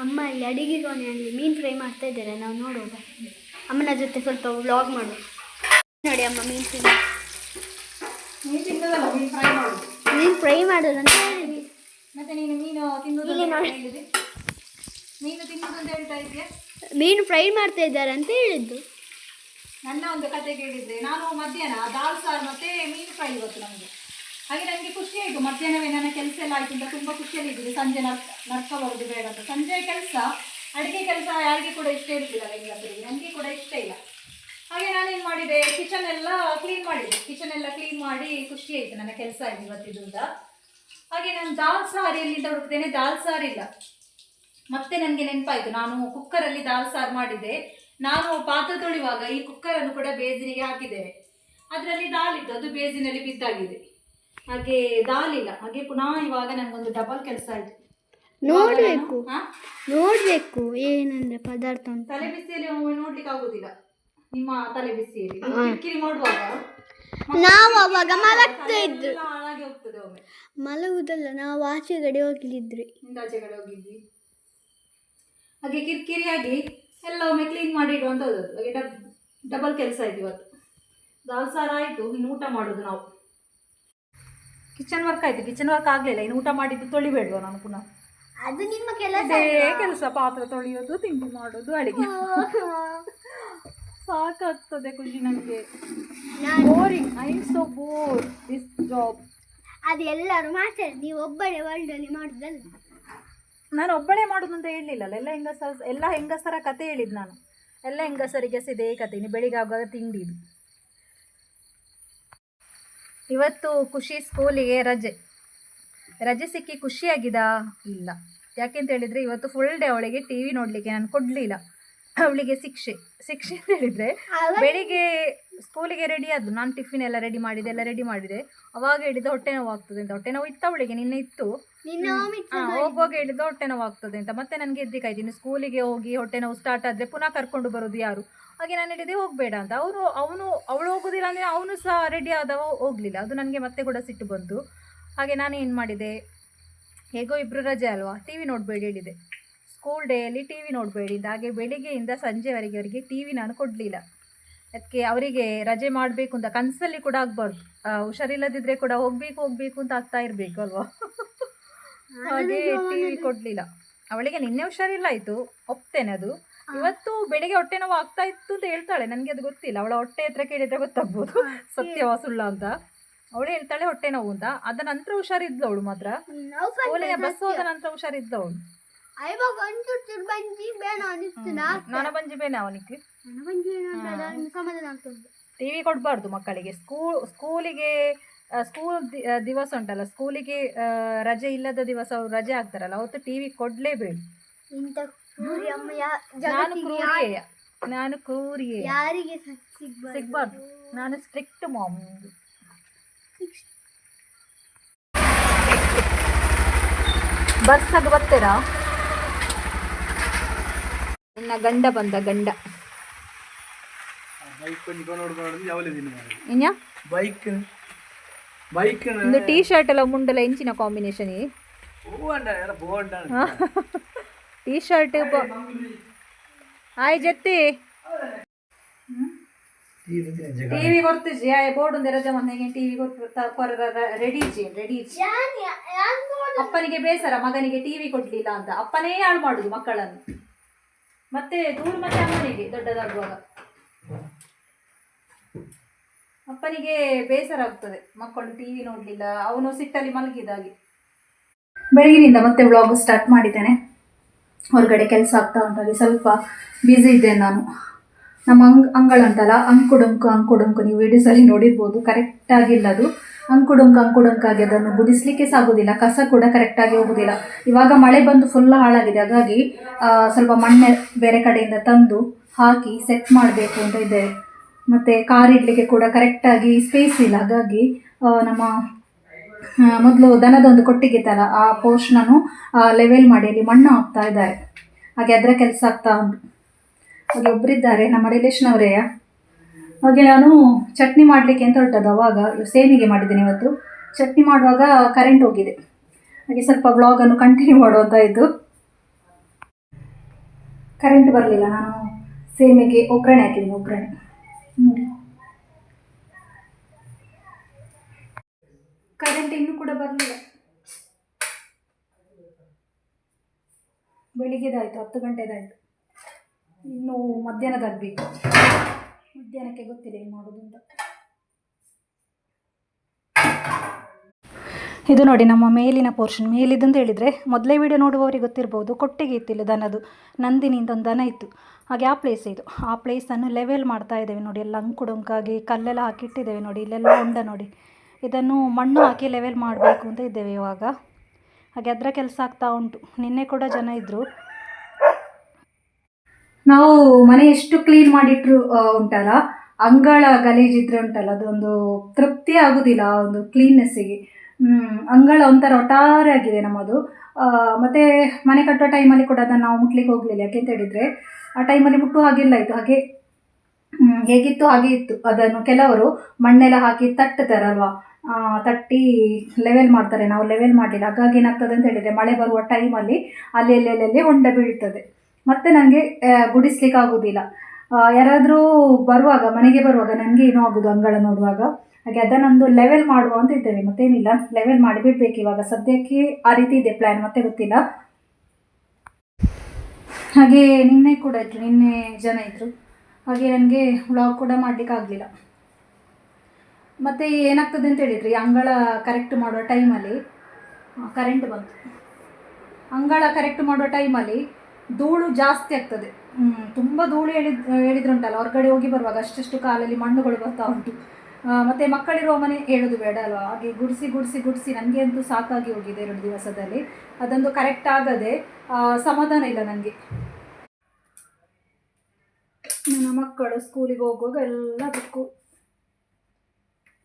ಅಮ್ಮ ಇಲ್ಲಿ ಅಡಿಗೆ ಕೋಣೆಯಲ್ಲಿ ಮೀನು ಫ್ರೈ ಮಾಡ್ತಾ ಇದ್ದಾರೆ, ನಾವು ನೋಡುವ. ಅಮ್ಮನ ಜೊತೆ ಸ್ವಲ್ಪ ವ್ಲಾಗ್ ಮಾಡು. ನೋಡಿ ಅಮ್ಮ ಮೀನು ಫ್ರೈ ಮಾಡೋದು ಅಂತ ಹೇಳಿದ್ವಿ. ಮತ್ತೆ ನೀನು ಮೀನು ತಿನ್ನೋದು ಮೀನು ತಿನ್ನೋದು ಅಂತ ಹೇಳ್ತಾ ಇದೆಯಾ? ಮೀನು ಫ್ರೈ ಮಾಡ್ತಾ ಇದ್ದಾರೆ ಅಂತ ಹೇಳಿದ್ದು. ನನ್ನ ಒಂದು ಕತೆ ಕೇಳಿದ್ರೆ ನಾನು ಮಧ್ಯಾಹ್ನ ದಾಲ್ ಸಾರು ಮತ್ತೆ ಮೀನು ಫ್ರೈ ಇವತ್ತು ನಮಗೆ. ಹಾಗೆ ನನಗೆ ಖುಷಿ ಆಯಿತು, ಮಧ್ಯಾಹ್ನವೇ ನನ್ನ ಕೆಲಸ ಎಲ್ಲ ಆಯಿತು ಅಂತ ತುಂಬ ಖುಷಿಯಲ್ಲಿದ್ದಿದೆ. ಸಂಜೆ ನರ್ಕ ಬರೋದು ಬೇಡ ಅಂತ. ಸಂಜೆ ಕೆಲಸ ಅಡುಗೆ ಕೆಲಸ ಯಾರಿಗೆ ಕೂಡ ಇಷ್ಟ ಇರುತ್ತಿಲ್ಲ, ಹೆಂಗಸರಿಗೆ, ನನಗೆ ಕೂಡ ಇಷ್ಟ ಇಲ್ಲ. ಹಾಗೆ ನಾನೇನು ಮಾಡಿದೆ, ಕಿಚನ್ ಎಲ್ಲ ಕ್ಲೀನ್ ಮಾಡಿ ಖುಷಿ ಆಯಿತು, ನನ್ನ ಕೆಲಸ ಆಯಿತು ಇವತ್ತಿದ್ದು ಅಂತ. ಹಾಗೆ ನಾನು ದಾಲ್ ಸಾರು ಎಲ್ಲಿಂದ ಹುಡುಕ್ತೇನೆ, ದಾಲ್ ಸಾರು ಇಲ್ಲ. ಮತ್ತೆ ನನಗೆ ನೆನಪಾಯಿತು, ನಾನು ಕುಕ್ಕರಲ್ಲಿ ದಾಲ್ ಸಾರು ಮಾಡಿದ್ದೆ. ನಾನು ಪಾತ್ರೆ ತೊಳೆಯುವಾಗ ಈ ಕುಕ್ಕರನ್ನು ಕೂಡ ಬೇಸಿನಿಗೆ ಹಾಕಿದ್ದೇನೆ. ಅದರಲ್ಲಿ ದಾಲ್ ಇತ್ತು, ಅದು ಬೇಸಿನಲ್ಲಿ ಬಿದ್ದಾಗಿದೆ. ಹಾಗೆ ದಾಲ್ ಇಲ್ಲ. ಹಾಗೆ ಪುನಃ ಇವಾಗ ನನಗೊಂದು ಡಬಲ್ ಕೆಲಸ ಆಯಿತು. ನೋಡ್ಬೇಕು ಏನಂದ್ರೆ ಪದಾರ್ಥ ತಲೆ ಬಿಸಿಯಲ್ಲಿ ನೋಡ್ಲಿಕ್ಕೆ ಆಗುದಿಲ್ಲ. ನಿಮ್ಮ ತಲೆ ಬಿಸಿಯಲ್ಲಿ ಕಿರಿಕಿರಿ ಮಾಡುವಾಗ ನಾವು ಅವಾಗ ಮಲಗ್ತಾ ಇದ್ರು, ಹಾಳಾಗಿ ಹೋಗ್ತದೆ ಒಮ್ಮೆ. ಮಲಗುದಲ್ಲ, ನಾವು ಆಚೆಗಡೆ ಹೋಗ್ಲಿದ್ರಿ, ಆಚೆಗಡೆ ಹೋಗಿದ್ವಿ. ಹಾಗೆ ಕಿರಿಕಿರಿಯಾಗಿ ಎಲ್ಲ ಒಮ್ಮೆ ಕ್ಲೀನ್ ಮಾಡಿ ಇಡುವಂತ ಹೋದದ್ದು. ಹಾಗೆ ಡಬಲ್ ಕೆಲಸ ಆಯ್ತು ಇವತ್ತು. ದಾಲ್ ಸಾರು ಆಯಿತು, ಇನ್ನು ಊಟ ಮಾಡೋದು ನಾವು. ಕಿಚನ್ ವರ್ಕ್ ಆಯಿತು, ಕಿಚನ್ ವರ್ಕ್ ಆಗಲಿಲ್ಲ. ಇನ್ನು ಊಟ ಮಾಡಿದ್ದು ತೊಳಿಬೇಡುವ ನಾನು ಪುನಃ? ಅದು ನಿಮ್ಮ ಕೆಲಸ. ಕೆಲಸ ಪಾತ್ರೆ ತೊಳೆಯೋದು, ತಿಂಡಿ ಮಾಡೋದು, ಅಡಿಗೆ. ಸಾಕಾಗ್ತದೆ ಖುಷಿ ನನಗೆ. Boring, I am so bore this job. ಅದು ಎಲ್ಲರೂ ಮಾಡ್ತಾರೆ, ನೀವು ಒಬ್ಬಳೇ ವರ್ಲ್ಡಲ್ಲಿ ಮಾಡೋದಲ್ಲ. ನಾನು ಒಬ್ಬಳೇ ಮಾಡೋದು ಅಂತ ಹೇಳಲಿಲ್ಲಲ್ಲ, ಎಲ್ಲ ಹೆಂಗಸರ ಕತೆ ಹೇಳಿದ್ದು ನಾನು. ಎಲ್ಲ ಹೆಂಗಸರಿಗೆ ಇದೇ ಕತೆ. ಇನ್ನು ಬೆಳಿಗ್ಗೆ ಆಗುವಾಗ ತಿಂಡಿದು. ಇವತ್ತು ಖುಷಿ ಸ್ಕೂಲಿಗೆ ರಜೆ ಸಿಕ್ಕಿ ಖುಷಿಯಾಗಿದಾ? ಇಲ್ಲ. ಯಾಕೆಂತ ಹೇಳಿದರೆ ಇವತ್ತು ಫುಲ್ ಡೇ ಅವಳಿಗೆ ಟಿ ವಿ ನೋಡಲಿಕ್ಕೆ ನಾನು ಕೊಡಲಿಲ್ಲ. ಅವಳಿಗೆ ಶಿಕ್ಷೆ ಅಂತ ಹೇಳಿದರೆ, ಬೆಳಿಗ್ಗೆ ಸ್ಕೂಲಿಗೆ ರೆಡಿ ಆದ್ದು, ನಾನು ಟಿಫಿನ್ ಎಲ್ಲ ರೆಡಿ ಮಾಡಿದೆ. ಅವಾಗ ಹೇಳಿದ ಹೊಟ್ಟೆ ನೋವು ಆಗ್ತದೆ ಅಂತ. ಹೊಟ್ಟೆ ನೋವು ಇತ್ತು ಅವಳಿಗೆ, ನಿನ್ನೆ ಇತ್ತು. ಹೋಗುವಾಗ ಹೇಳಿದ ಹೊಟ್ಟೆ ನೋವು ಆಗ್ತದೆ ಅಂತ. ಮತ್ತೆ ನನಗೆ ಎದ್ದಿಕಾಯ್ತು, ಇನ್ನು ಸ್ಕೂಲಿಗೆ ಹೋಗಿ ಹೊಟ್ಟೆ ನೋವು ಸ್ಟಾರ್ಟ್ ಆದರೆ ಪುನಃ ಕರ್ಕೊಂಡು ಬರೋದು ಯಾರು? ಹಾಗೆ ನಾನು ಹೇಳಿದೆ ಹೋಗಬೇಡ ಅಂತ. ಅವಳು ಹೋಗೋದಿಲ್ಲ ಅಂದರೆ ಅವನು ಸಹ ರೆಡಿ ಆದವ ಹೋಗಲಿಲ್ಲ. ಅದು ನನಗೆ ಮತ್ತೆ ಕೂಡ ಸಿಟ್ಟು ಬಂತು. ಹಾಗೆ ನಾನು ಏನು ಮಾಡಿದೆ, ಹೇಗೋ ಇಬ್ಬರು ರಜೆ ಅಲ್ವಾ, ಟಿ ವಿ ನೋಡಬೇಡಿ ಹೇಳಿದೆ. ಸ್ಕೂಲ್ ಡೇಯಲ್ಲಿ ಟಿ ವಿ ನೋಡಬೇಡಿ ಅಂತ. ಹಾಗೆ ಬೆಳಿಗ್ಗೆಯಿಂದ ಸಂಜೆವರೆಗೆ ಅವರಿಗೆ ಟಿ ವಿ ನಾನು ಕೊಡಲಿಲ್ಲ. ಅದಕ್ಕೆ ಅವರಿಗೆ ರಜೆ ಮಾಡಬೇಕು ಅಂತ ಕನಸಲ್ಲಿ ಕೂಡ ಆಗಬಾರ್ದು. ಹುಷಾರಿಲ್ಲದಿದ್ದರೆ ಕೂಡ ಹೋಗಬೇಕು ಅಂತ ಆಗ್ತಾ ಇರಬೇಕು ಅಲ್ವಾ. ಹಾಗೆ ಟಿ ವಿ ಕೊಡಲಿಲ್ಲ. ಅವಳಿಗೆ ನಿನ್ನೆ ಹುಷಾರಿಲ್ಲ ಆಯಿತು, ಒಪ್ತೇನೆ ಅದು. ಇವತ್ತು ಬೆಳಿಗ್ಗೆ ಹೊಟ್ಟೆ ನೋವು ಆಗ್ತಾ ಇತ್ತು ಅಂತ ಹೇಳ್ತಾಳೆ. ನನಗೆ ಅದು ಗೊತ್ತಿಲ್ಲ, ಅವಳ ಹೊಟ್ಟೆ ಹತ್ರ ಕೇಳಿದರೆ ಗೊತ್ತಾಗ್ಬೋದು ಸತ್ಯವಾ ಸುಳ್ಳ ಅಂತ. ಅವಳು ಹೇಳ್ತಾಳೆ ಹೊಟ್ಟೆ ನೋವು ಅಂತ. ಅದ ನಂತರ ಹುಷಾರಿದ್ಲು ಅವಳು ಮಾತ್ರ. ಸ್ಕೂಲಿನ ಬಸ್ ಹೋದ ನಂತರ ಹುಷಾರಿದ್ಲು ಅವಳು. ನನ್ನ ಬಂಜಿ ಬೇನೆ ಅವನಿಗೆ. ಟಿ ವಿ ಕೊಡಬಾರ್ದು ಮಕ್ಕಳಿಗೆ. ಸ್ಕೂಲಿಗೆ ಸ್ಕೂಲ್ ದಿವಸ ಉಂಟಲ್ಲ, ಸ್ಕೂಲಿಗೆ ರಜೆ ಇಲ್ಲದ ದಿವಸ ಅವ್ರು ರಜೆ ಆಗ್ತಾರಲ್ಲ, ಅವತ್ತು ಟಿ ವಿ ಕೊಡಲೇಬೇಡಿ. ನಾನು ಕ್ರೂರಿಯೇ, ಸಿಗ್ಬಾರ್ದು. ನಾನು ಸ್ಟ್ರಿಕ್ಟ್ ಮಾಮ್. ಬಸ್ಸಾಗ ಬರ್ತೀರಾ? ನನ್ನ ಗಂಡ ಬಂದ. ಒಂದು ಟೀ ಶರ್ಟ್ ಎಲ್ಲ ಮುಂಡೆಲ್ಲ ಎಂಚಿನ ಕಾಂಬಿನೇಷನ್. ಟೀ ಶರ್ಟ್ ಆಯ್ ಜತ್ತಿ ಟಿವಿ ಕೊಡ್ತಿಜಿ ಬೋರ್ಡ್ ಒಂದು ರಜೆ ಮನೆಗೆ ಟಿವಿ ರೆಡಿ ಅಪ್ಪನಿಗೆ ಬೇಸರ ಮಗನಿಗೆ ಟಿವಿ ಕೊಡ್ಲಿಲ್ಲ ಅಂತ. ಅಪ್ಪನೇ ಹಾಳು ಮಾಡುದು ಮಕ್ಕಳನ್ನು. ಮತ್ತೆ ದೂರ ಮತ್ತೆ ಅಮ್ಮನಿಗೆ ದೊಡ್ಡದಾಗುವಾಗ ಅಪ್ಪನಿಗೆ ಬೇಸರ ಆಗ್ತದೆ, ಮಕ್ಕಳು ಟಿವಿ ನೋಡ್ಲಿಲ್ಲ, ಅವನು ಸಿಟ್ಟಲ್ಲಿ ಮಲಗಿದಾಗೆ. ಬೆಳಗಿನಿಂದ ಮತ್ತೆ ವ್ಲಾಗ್ ಸ್ಟಾರ್ಟ್ ಮಾಡಿದ್ದೇನೆ. ಹೊರಗಡೆ ಕೆಲಸ ಆಗ್ತಾ ಉಂಟಾಗಿ ಸ್ವಲ್ಪ ಬ್ಯುಸಿ ಇದ್ದೇನೆ ನಾನು. ನಮ್ಮ ಅಂಗಳ ಅಂಕುಡೊಂಕು ನೀವು ವಿಡಿಯೋಸಲ್ಲಿ ನೋಡಿರ್ಬೋದು. ಕರೆಕ್ಟಾಗಿಲ್ಲ ಅದು. ಅಂಕುಡೊಂಕಾಗಿ ಅದನ್ನು ಗುಡಿಸ್ಲಿಕ್ಕೆ ಸಾಗೋದಿಲ್ಲ. ಕಸ ಕೂಡ ಕರೆಕ್ಟಾಗಿ ಹೋಗೋದಿಲ್ಲ. ಇವಾಗ ಮಳೆ ಬಂದು ಫುಲ್ ಹಾಳಾಗಿದೆ. ಹಾಗಾಗಿ ಸ್ವಲ್ಪ ಮಣ್ಣೆ ಬೇರೆ ಕಡೆಯಿಂದ ತಂದು ಹಾಕಿ ಸೆಟ್ ಮಾಡಬೇಕು ಅಂತ ಇದ್ದೇವೆ. ಮತ್ತು ಕಾರ್ ಇಡಲಿಕ್ಕೆ ಕೂಡ ಕರೆಕ್ಟಾಗಿ ಸ್ಪೇಸ್ ಇಲ್ಲ. ಹಾಗಾಗಿ ನಮ್ಮ ಮೊದಲು ದನದೊಂದು ಕೊಟ್ಟಿಗಿತ್ತಲ್ಲ, ಆ ಪೋರ್ಷನನ್ನು ಲೆವೆಲ್ ಮಾಡಿ ಅಲ್ಲಿ ಮಣ್ಣು ಹಾಕ್ತಾ ಇದ್ದಾರೆ. ಹಾಗೆ ಅದರ ಕೆಲಸ ಆಗ್ತಾ ಉಂಟು. ಹಾಗೆ ಒಬ್ಬರಿದ್ದಾರೆ ನಮ್ಮ ರಿಲೇಷನ್ ಅವರೇ. ಹಾಗೆ ನಾನು ಚಟ್ನಿ ಮಾಡಲಿಕ್ಕೆ ಅಂತ ಹೊರಟದ್ದು. ಅವಾಗ ಸೇಮಿಗೆ ಮಾಡಿದ್ದೇನೆ ಇವತ್ತು. ಚಟ್ನಿ ಮಾಡುವಾಗ ಕರೆಂಟ್ ಹೋಗಿದೆ. ಹಾಗೆ ಸ್ವಲ್ಪ ಬ್ಲಾಗನ್ನು ಕಂಟಿನ್ಯೂ ಮಾಡುವಂತ ಇದ್ದು. ಕರೆಂಟ್ ಬರಲಿಲ್ಲ, ನಾನು ಸೇಮಿಗೆ ಒಗ್ಗರಣೆ ಹಾಕಿದ್ದೀನಿ. ಒಗ್ಗರಣೆ ನೋಡಿ, ಕರೆಂಟ್ ಇನ್ನೂ ಕೂಡ ಬರಲಿಲ್ಲ. ಬೆಳಿಗ್ಗೆದಾಯಿತು, 10 ಗಂಟೆದಾಯಿತು, ಇನ್ನು ಮಧ್ಯಾಹ್ನದಾಗಬೇಕು. ಮಧ್ಯಾಹ್ನಕ್ಕೆ ಗೊತ್ತಿಲ್ಲ ಏನು ಮಾಡೋದು ಅಂತ. ಇದು ನೋಡಿ ನಮ್ಮ ಮೇಲಿನ ಪೋರ್ಷನ್. ಮೇಲಿದಂತ ಹೇಳಿದರೆ ಮೊದಲೇ ವಿಡಿಯೋ ನೋಡುವವರಿಗೆ ಗೊತ್ತಿರ್ಬೋದು, ಕೊಟ್ಟಿಗೆ ಇತ್ತಿಲ್ಲ ದನದು, ನಂದಿನಿಂದ ಒಂದು ದನ ಇತ್ತು. ಹಾಗೆ ಆ ಪ್ಲೇಸ್ ಇದು. ಆ ಪ್ಲೇಸನ್ನು ಲೆವೆಲ್ ಮಾಡ್ತಾ ಇದ್ದೇವೆ ನೋಡಿ, ಎಲ್ಲ ಅಂಕುಡೊಂಕಾಗಿ ಕಲ್ಲೆಲ್ಲ ಹಾಕಿಟ್ಟಿದ್ದೇವೆ ನೋಡಿ. ಇಲ್ಲೆಲ್ಲ ಹೊಂಡ ನೋಡಿ, ಇದನ್ನು ಮಣ್ಣು ಹಾಕಿ ಲೆವೆಲ್ ಮಾಡಬೇಕು ಅಂತ ಇದ್ದೇವೆ ಇವಾಗ. ಹಾಗೆ ಅದರ ಕೆಲಸ ಆಗ್ತಾ ಉಂಟು. ನಿನ್ನೆ ಕೂಡ ಜನ ಇದ್ದರು. ನಾವು ಮನೆ ಎಷ್ಟು ಕ್ಲೀನ್ ಮಾಡಿಟ್ರು ಉಂಟಲ್ಲ, ಅಂಗಳ ಗಲೀಜಿದ್ರೆ ಉಂಟಲ್ಲ, ಅದೊಂದು ತೃಪ್ತಿ ಆಗೋದಿಲ್ಲ ಆ ಒಂದು ಕ್ಲೀನ್ನೆಸ್ಸಿಗೆ. ಅಂಗಳ ಒಂಥರ ಒಟ್ಟಾರೆ ಆಗಿದೆ ನಮ್ಮದು. ಮತ್ತು ಮನೆ ಕಟ್ಟುವ ಟೈಮಲ್ಲಿ ಕೂಡ ಅದನ್ನು ನಾವು ಮುಟ್ಲಿಕ್ಕೆ ಹೋಗಲಿಲ್ಲ. ಯಾಕೆಂತ ಹೇಳಿದರೆ ಆ ಟೈಮಲ್ಲಿ ಮುಟ್ಟುವ ಹಾಗೆಲ್ಲ ಇತ್ತು. ಹಾಗೆ ಹೇಗಿತ್ತು ಹಾಗೆ ಇತ್ತು. ಅದನ್ನು ಕೆಲವರು ಮಣ್ಣೆಲ್ಲ ಹಾಕಿ ತಟ್ಟುತ್ತಾರಲ್ವ, ತಟ್ಟಿ ಲೆವೆಲ್ ಮಾಡ್ತಾರೆ. ನಾವು ಲೆವೆಲ್ ಮಾಡಲಿಲ್ಲ. ಹಾಗಾಗಿ ಏನಾಗ್ತದೆ ಅಂತ ಹೇಳಿದರೆ ಮಳೆ ಬರುವ ಟೈಮಲ್ಲಿ ಅಲ್ಲಿ ಹೊಂಡ ಬೀಳ್ತದೆ. ಮತ್ತು ನನಗೆ ಗುಡಿಸ್ಲಿಕ್ಕೆ ಆಗೋದಿಲ್ಲ. ಯಾರಾದರೂ ಬರುವಾಗ, ಮನೆಗೆ ಬರುವಾಗ ನನಗೆ ಏನೋ ಆಗೋದು ಅಂಗಳ ನೋಡುವಾಗ. ಹಾಗೆ ಅದನ್ನೊಂದು ಲೆವೆಲ್ ಮಾಡುವ ಅಂತ ಇದ್ದೇವೆ. ಮತ್ತೇನಿಲ್ಲ, ಲೆವೆಲ್ ಮಾಡಿಬಿಡ್ಬೇಕು ಇವಾಗ. ಸದ್ಯಕ್ಕೆ ಆ ರೀತಿ ಇದೆ ಪ್ಲ್ಯಾನ್, ಮತ್ತೆ ಗೊತ್ತಿಲ್ಲ. ಹಾಗೆ ನಿನ್ನೆ ಕೂಡ ಇದ್ರು, ನಿನ್ನೆ ಜನ ಇದ್ದರು. ಹಾಗೆ ನನಗೆ ವ್ಲಾಗ್ ಕೂಡ ಮಾಡಲಿಕ್ಕೆ ಆಗಲಿಲ್ಲ. ಮತ್ತು ಏನಾಗ್ತದೆ ಅಂತ ಹೇಳಿದರೆ, ಅಂಗಳ ಕರೆಕ್ಟ್ ಮಾಡುವ ಟೈಮಲ್ಲಿ ಕರೆಂಟ್ ಬಂತು. ಅಂಗಳ ಕರೆಕ್ಟ್ ಮಾಡುವ ಟೈಮಲ್ಲಿ ಧೂಳು ಜಾಸ್ತಿ ಆಗ್ತದೆ. ತುಂಬ ಧೂಳು ಹೇಳಿದ್ರೆ ಉಂಟಲ್ಲ, ಹೊರಗಡೆ ಹೋಗಿ ಬರುವಾಗ ಅಷ್ಟಷ್ಟು ಕಾಲಲ್ಲಿ ಮಣ್ಣುಗಳು ಬರ್ತಾ ಉಂಟು. ಮತ್ತು ಮಕ್ಕಳಿರುವ ಮನೆ ಹೇಳೋದು ಬೇಡ ಅಲ್ವಾ. ಹಾಗೆ ಗುಡಿಸಿ ನನಗೆ ಅಂತೂ ಸಾಕಾಗಿ ಹೋಗಿದೆ 2 ದಿವಸದಲ್ಲಿ. ಅದೊಂದು ಕರೆಕ್ಟ್ ಆಗದೆ ಸಮಾಧಾನ ಇಲ್ಲ ನನಗೆ. ನನ್ನ ಮಕ್ಕಳು ಸ್ಕೂಲಿಗೆ ಹೋಗುವಾಗ ಎಲ್ಲ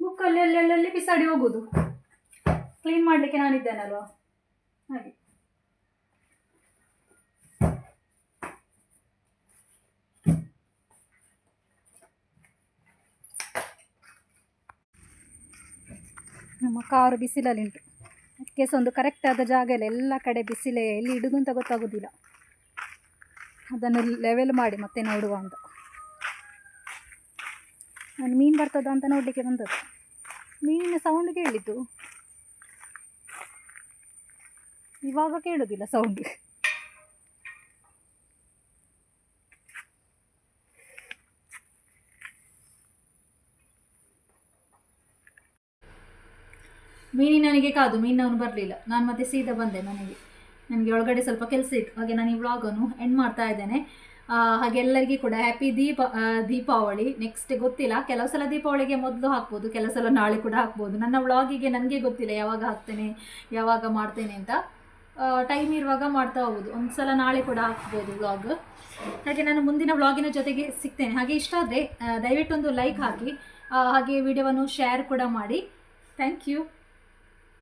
ಬುಕ್ಕಲ್ಲಿ ಅಲ್ಲೆಲ್ಲಿ ಬಿಸಾಡಿ ಹೋಗೋದು. ಕ್ಲೀನ್ ಮಾಡಲಿಕ್ಕೆ ನಾನಿದ್ದೇನಲ್ವ, ಹಾಗೆ. ನಮ್ಮ ಕಾರು ಬಿಸಿಲಲ್ಲಿ ಉಂಟು. ಅದಕ್ಕೆ ಸಹ ಒಂದು ಕರೆಕ್ಟಾದ ಜಾಗ ಇಲ್ಲ, ಎಲ್ಲ ಕಡೆ ಬಿಸಿಲೇ, ಎಲ್ಲಿ ಇಡೋದು ಅಂತ ಗೊತ್ತಾಗೋದಿಲ್ಲ. ಅದನ್ನು ಲೆವೆಲ್ ಮಾಡಿ ಮತ್ತೆ ನೋಡುವ ಅಂತ. ನಾನು ಮೀನು ಬರ್ತದ ಅಂತ ನೋಡಲಿಕ್ಕೆ ಬಂದದ್ದು. ಮೀನಿನ ಸೌಂಡ್ ಕೇಳಿದ್ದು, ಇವಾಗ ಕೇಳೋದಿಲ್ಲ ಸೌಂಡ್. ಮೀನಿನವನಿಗೆ ಕಾದು ಮೀನವನು ಬರಲಿಲ್ಲ. ನಾನು ಮತ್ತೆ ಸೀದಾ ಬಂದೆ ಮನೆಗೆ. ನನಗೆ ಒಳಗಡೆ ಸ್ವಲ್ಪ ಕೆಲಸ ಇತ್ತು. ಹಾಗೆ ನಾನು ಈ ವ್ಲಾಗನ್ನು ಎಂಡ್ ಮಾಡ್ತಾ ಇದ್ದೇನೆ. ಹಾಗೆ ಎಲ್ಲರಿಗೂ ಕೂಡ ಹ್ಯಾಪಿ ದೀಪಾವಳಿ. ನೆಕ್ಸ್ಟ್ ಗೊತ್ತಿಲ್ಲ, ಕೆಲವು ಸಲ ದೀಪಾವಳಿಗೆ ಮೊದಲು ಹಾಕ್ಬೋದು, ಕೆಲವು ಸಲ ನಾಳೆ ಕೂಡ ಹಾಕ್ಬೋದು. ನನ್ನ ವ್ಲಾಗಿಗೆ ನನಗೆ ಗೊತ್ತಿಲ್ಲ ಯಾವಾಗ ಹಾಕ್ತೇನೆ, ಯಾವಾಗ ಮಾಡ್ತೇನೆ ಅಂತ. ಟೈಮ್ ಇರುವಾಗ ಮಾಡ್ತಾ ಹೋಗೋದು. ಒಂದು ಸಲ ನಾಳೆ ಕೂಡ ಹಾಕ್ಬೋದು ವ್ಲಾಗ್. ಹಾಗೆ ನಾನು ಮುಂದಿನ ವ್ಲಾಗಿನ ಜೊತೆಗೆ ಸಿಗ್ತೇನೆ. ಹಾಗೆ ಇಷ್ಟ ಆದರೆ ದಯವಿಟ್ಟು ಒಂದು ಲೈಕ್ ಹಾಕಿ, ಹಾಗೆ ವಿಡಿಯೋವನ್ನು ಶೇರ್ ಕೂಡ ಮಾಡಿ. Thank you.